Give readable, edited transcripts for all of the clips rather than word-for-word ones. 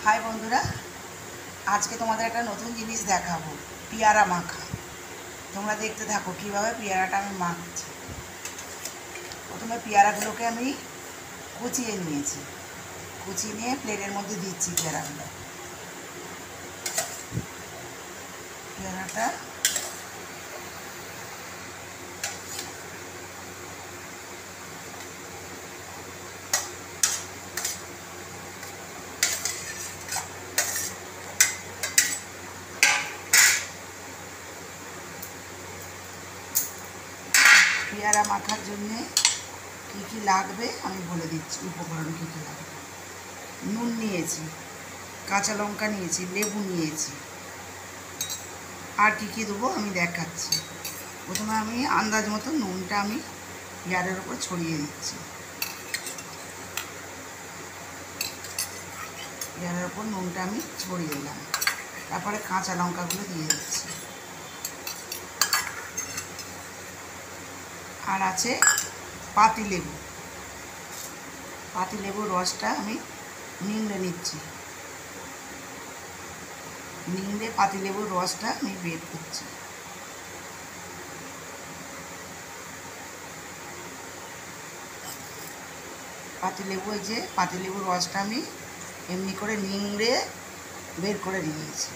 High বন্ধুরা, আজকে তোমাদের একটা নতুন জিনিস দেখাবো, পেয়ারা মাখা। তোমরা দেখতে থাকো কীভাবে পেয়ারাটা আমি মাখছি। প্রথমে পেয়ারাগুলোকে আমি কুচিয়ে নিয়েছি, কুচিয়ে নিয়ে প্লেটের মধ্যে দিচ্ছি পেয়ারাটা পেয়ারা মাখার জন্যে কী কী লাগবে আমি বলে দিচ্ছি। উপকরণ কী কী লাগবে: নুন নিয়েছি, কাঁচা লঙ্কা নিয়েছি, লেবু নিয়েছি, আর কী কী দেবো আমি দেখাচ্ছি। প্রথমে আমি আন্দাজ মতো নুনটা আমি পেয়ারের ওপর ছড়িয়ে দিচ্ছি। পেয়ারের ওপর নুনটা আমি ছড়িয়ে দিলাম। তারপরে কাঁচা লঙ্কাগুলো দিয়ে দিচ্ছি। আর আছে পাতিলেবু, পাতিলেবুর রসটা আমি নিংড়ে নিচ্ছি। নিংড়ে পাতিলেবুর রসটা আমি বের করছি। পাতিলেবু, এই যে পাতিলেবুর রসটা আমি এমনি করে নিংড়ে বের করে নিয়েছি।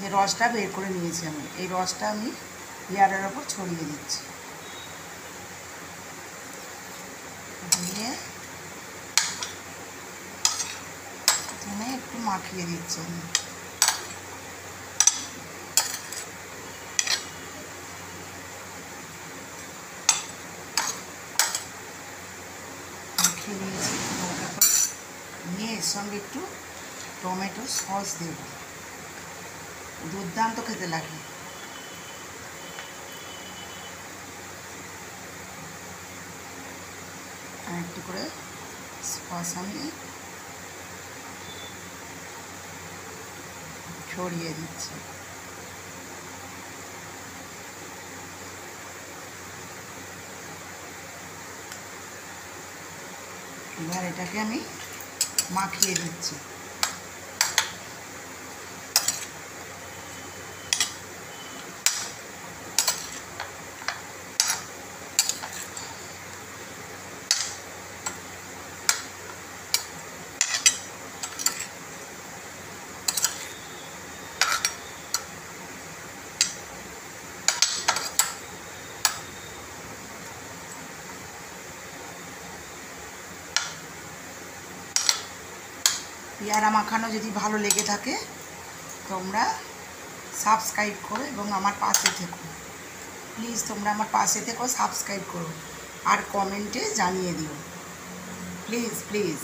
যে রসটা বের করে নিয়েছি আমি, এই রসটা আমি পেয়ারার ওপর ছড়িয়ে দিচ্ছি। দিয়ে প্রথমে একটু মাখিয়ে দিচ্ছি আমি। মাখিয়ে নিয়েছি হালকা করে, নিয়ে এর সঙ্গে একটু টমেটো সস দেব। দুর্দান্ত খেতে লাগে। আর একটু করে সস আমি ছড়িয়ে দিচ্ছি। এবার এটাকে আমি মাখিয়ে দিচ্ছি। পেয়ারা মাখানো যদি ভালো লেগে থাকে তোমরা সাবস্ক্রাইব করো এবং আমার পাশে থেকো। প্লিজ তোমরা আমার পাশে থেকো, সাবস্ক্রাইব করো আর কমেন্টে জানিয়ে দিও, প্লিজ প্লিজ।